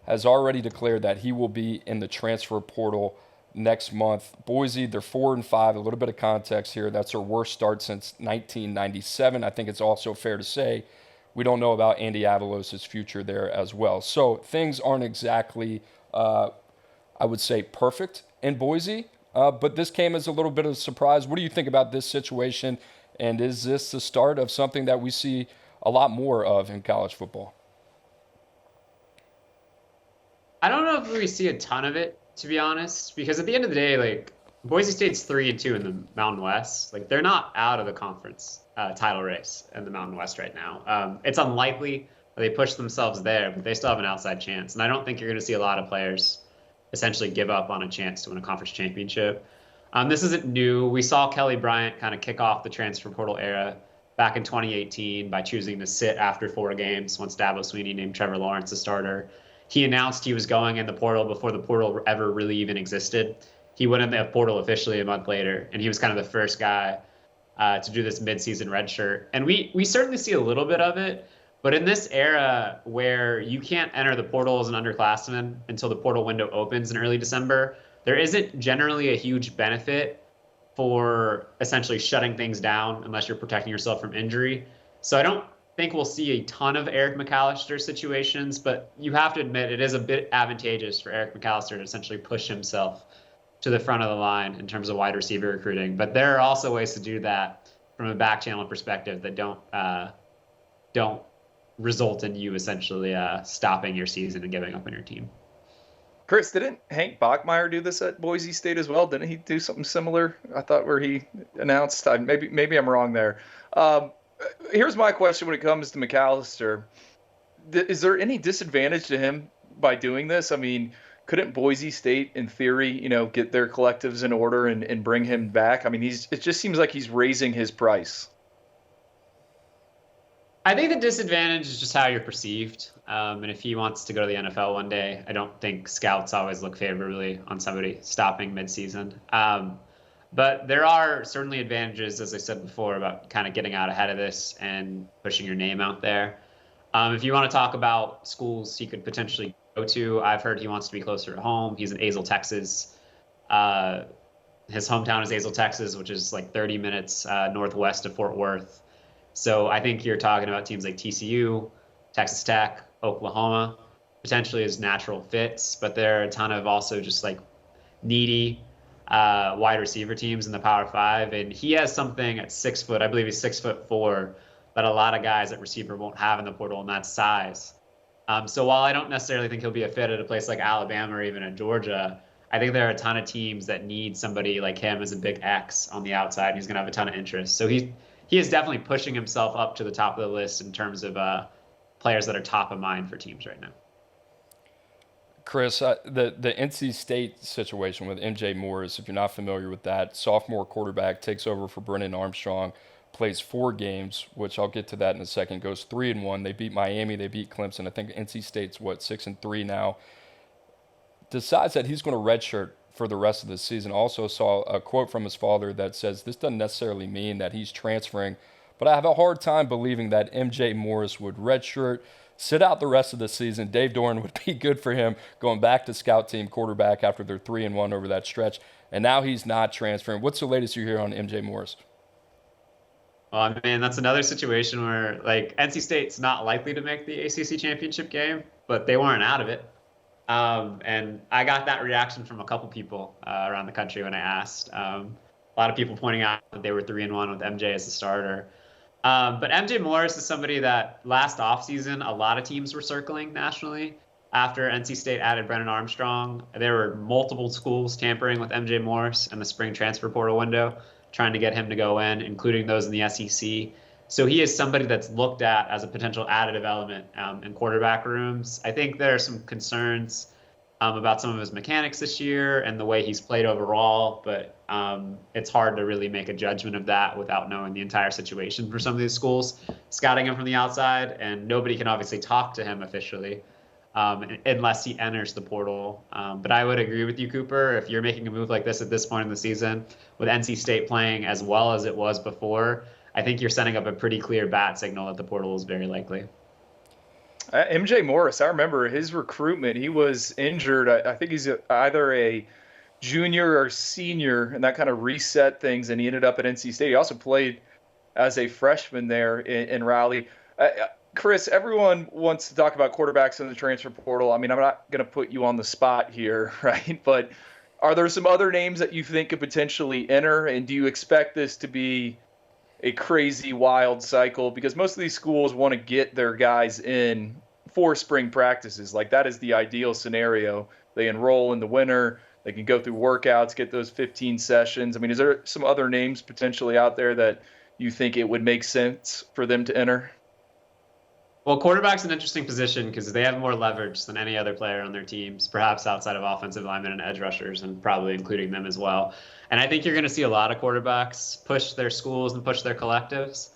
has already declared that he will be in the transfer portal next month. Boise, they're 4-5. A little bit of context here. That's their worst start since 1997. I think it's also fair to say we don't know about Andy Avalos' future there as well. So things aren't exactly, I would say, perfect in Boise, but this came as a little bit of a surprise. What do you think about this situation, and is this the start of something that we see a lot more of in college football? I don't know if we see a ton of it, to be honest, because at the end of the day, like, Boise State's 3-2 in the Mountain West. Like, they're not out of the conference title race in the Mountain West right now. It's unlikely they push themselves there, but they still have an outside chance. And I don't think you're going to see a lot of players essentially give up on a chance to win a conference championship. This isn't new. We saw Kelly Bryant kind of kick off the transfer portal era back in 2018 by choosing to sit after 4 games once Dabo Swinney named Trevor Lawrence a starter. He announced he was going in the portal before the portal ever really even existed. He went in the portal officially a month later, and he was kind of the first guy to do this midseason red shirt. And we certainly see a little bit of it, but in this era where you can't enter the portal as an underclassman until the portal window opens in early December, there isn't generally a huge benefit for essentially shutting things down unless you're protecting yourself from injury. So I don't think we'll see a ton of Eric McAllister situations, but you have to admit it is a bit advantageous for Eric McAllister to essentially push himself to the front of the line in terms of wide receiver recruiting. But there are also ways to do that from a back channel perspective that don't result in you essentially stopping your season and giving up on your team. Chris, didn't Hank Bachmeier do this at Boise State as well? Didn't he do something similar? I thought where he announced. Maybe I'm wrong there. Here's my question when it comes to McAllister. Is there any disadvantage to him by doing this? I mean, couldn't Boise State, in theory, get their collectives in order and bring him back? I mean, it just seems like he's raising his price. I think the disadvantage is just how you're perceived. And if he wants to go to the NFL one day, I don't think scouts always look favorably on somebody stopping midseason. But there are certainly advantages, as I said before, about kind of getting out ahead of this and pushing your name out there. If you want to talk about schools he could potentially go to, I've heard he wants to be closer to home. He's in Azle, Texas. His hometown is Azle, Texas, which is like 30 minutes northwest of Fort Worth. So I think you're talking about teams like TCU, Texas Tech, Oklahoma, potentially as natural fits, but there are a ton of also just like needy wide receiver teams in the Power 5, and he has something at 6 foot. I believe he's 6'4", that a lot of guys at receiver won't have in the portal, and that's size. So while I don't necessarily think he'll be a fit at a place like Alabama or even at Georgia, I think there are a ton of teams that need somebody like him as a big X on the outside. And he's going to have a ton of interest. So he is definitely pushing himself up to the top of the list in terms of players that are top of mind for teams right now. Chris, the NC State situation with MJ Morris, if you're not familiar with that, sophomore quarterback takes over for Brennan Armstrong, plays 4 games, which I'll get to that in a second, goes 3-1. They beat Miami, they beat Clemson. I think NC State's, 6-3 now. Decides that he's going to redshirt for the rest of the season. Also saw a quote from his father that says, this doesn't necessarily mean that he's transferring, but I have a hard time believing that MJ Morris would redshirt, sit out the rest of the season. Dave Doran would be good for him going back to scout team quarterback after they're 3-1 over that stretch. And now he's not transferring. What's the latest you hear on MJ Morris? Oh, man, that's another situation where, like, NC State's not likely to make the ACC championship game, but they weren't out of it. And I got that reaction from a couple people around the country when I asked. A lot of people pointing out that they were 3-1 with MJ as the starter. But MJ Morris is somebody that last offseason, a lot of teams were circling nationally after NC State added Brennan Armstrong. There were multiple schools tampering with MJ Morris in the spring transfer portal window. trying to get him to go in, including those in the SEC. So he is somebody that's looked at as a potential additive element in quarterback rooms. I think there are some concerns about some of his mechanics this year and the way he's played overall, but it's hard to really make a judgment of that without knowing the entire situation for some of these schools, scouting him from the outside, and nobody can obviously talk to him officially unless he enters the portal. But I would agree with you, Cooper. If you're making a move like this at this point in the season, with NC State playing as well as it was before, I think you're sending up a pretty clear bat signal that the portal is very likely. MJ Morris, I remember his recruitment. He was injured. I think he's either a junior or senior, and that kind of reset things, and he ended up at NC State. He also played as a freshman there in Raleigh. Chris, everyone wants to talk about quarterbacks in the transfer portal. I mean, I'm not going to put you on the spot here, right? But are there some other names that you think could potentially enter, and do you expect this to be a crazy, wild cycle? Because most of these schools want to get their guys in for spring practices. Like, that is the ideal scenario. They enroll in the winter. They can go through workouts, get those 15 sessions. I mean, is there some other names potentially out there that you think it would make sense for them to enter? Well, quarterback's an interesting position because they have more leverage than any other player on their teams, perhaps outside of offensive linemen and edge rushers, and probably including them as well. And I think you're going to see a lot of quarterbacks push their schools and push their collectives.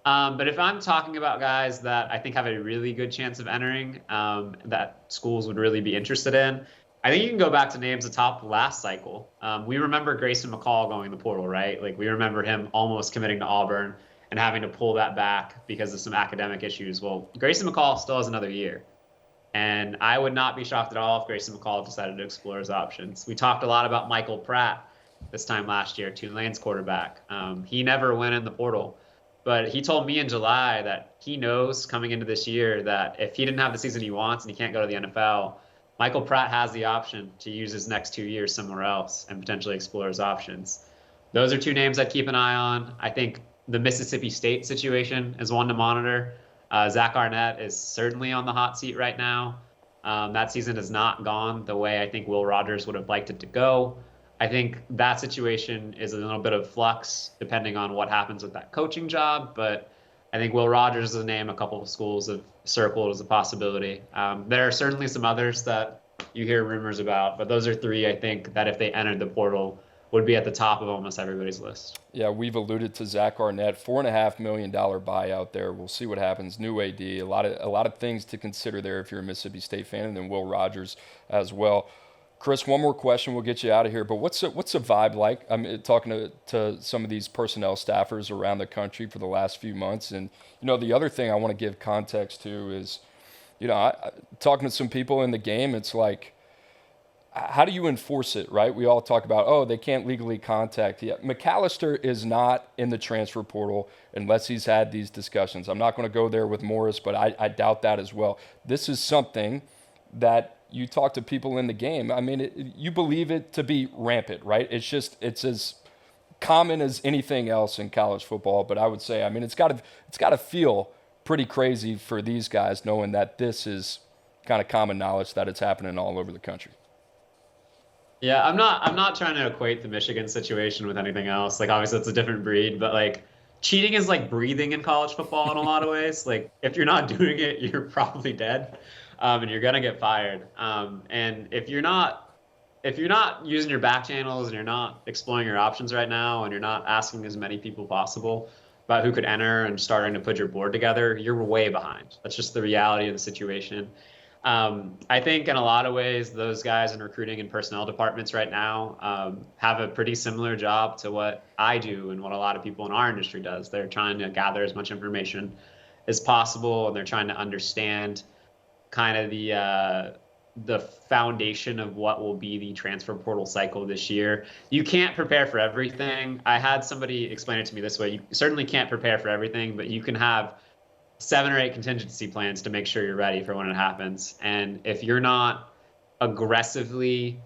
But if I'm talking about guys that I think have a really good chance of entering, that schools would really be interested in, I think you can go back to names atop last cycle. We remember Grayson McCall going in the portal, right? Like, we remember him almost committing to Auburn and having to pull that back because of some academic issues. Well, Grayson McCall still has another year. And I would not be shocked at all if Grayson McCall decided to explore his options. We talked a lot about Michael Pratt this time last year, Tulane's quarterback. He never went in the portal. But he told me in July that he knows coming into this year that if he didn't have the season he wants and he can't go to the NFL, Michael Pratt has the option to use his next 2 years somewhere else and potentially explore his options. Those are two names I'd keep an eye on. I think the Mississippi State situation is one to monitor. Zach Arnett is certainly on the hot seat right now. That season has not gone the way I think Will Rogers would have liked it to go. I think that situation is a little bit of flux depending on what happens with that coaching job, but I think Will Rogers is a name a couple of schools have circled as a possibility. There are certainly some others that you hear rumors about, but those are three I think that if they entered the portal would be at the top of almost everybody's list. Yeah, we've alluded to Zach Arnett, $4.5 million buyout there. We'll see what happens. New AD, a lot of things to consider there if you're a Mississippi State fan, and then Will Rogers as well. Chris, one more question. We'll get you out of here. But what's the vibe like? I'm talking to some of these personnel staffers around the country for the last few months, and the other thing I want to give context to is, talking to some people in the game. It's like, how do you enforce it, right? We all talk about, they can't legally contact. Yeah, McAllister is not in the transfer portal unless he's had these discussions. I'm not going to go there with Morris, but I doubt that as well. This is something that you talk to people in the game. I mean, you believe it to be rampant, right? It's as common as anything else in college football. But I would say, I mean, it's got to feel pretty crazy for these guys knowing that this is kind of common knowledge that it's happening all over the country. Yeah, I'm not trying to equate the Michigan situation with anything else. Like, obviously it's a different breed, but like, cheating is like breathing in college football in a lot of ways. Like, if you're not doing it, you're probably dead, and you're gonna get fired. And if you're not using your back channels and you're not exploring your options right now, and you're not asking as many people possible about who could enter and starting to put your board together, you're way behind. That's just the reality of the situation. I think in a lot of ways, those guys in recruiting and personnel departments right now have a pretty similar job to what I do and what a lot of people in our industry does. They're trying to gather as much information as possible, and they're trying to understand kind of the foundation of what will be the transfer portal cycle this year. You can't prepare for everything. I had somebody explain it to me this way. You certainly can't prepare for everything, but you can have 7 or 8 contingency plans to make sure you're ready for when it happens. And if you're not aggressively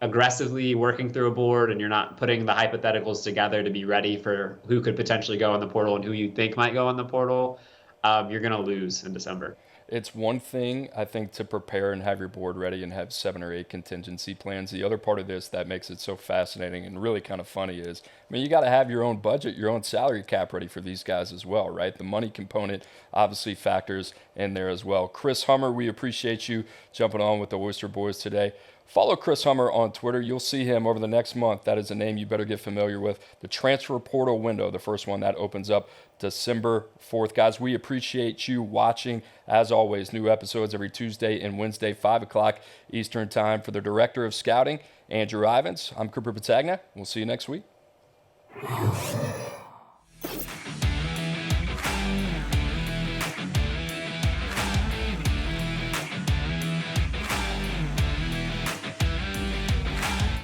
working through a board, and you're not putting the hypotheticals together to be ready for who could potentially go in the portal and who you think might go in the portal, you're going to lose in December. it's one thing, I think, to prepare and have your board ready and have 7 or 8 contingency plans. The other part of this that makes it so fascinating and really kind of funny is, I mean, you got to have your own budget, your own salary cap ready for these guys as well, right? The money component obviously factors in there as well. Chris Hummer, we appreciate you jumping on with the Oyster Boys today. Follow Chris Hummer on Twitter. You'll see him over the next month. That is a name you better get familiar with. The transfer portal window, the first one that opens up December 4th. Guys, we appreciate you watching. As always, new episodes every Tuesday and Wednesday, 5 o'clock Eastern Time. For the Director of Scouting, Andrew Ivins, I'm Cooper Petagna. We'll see you next week.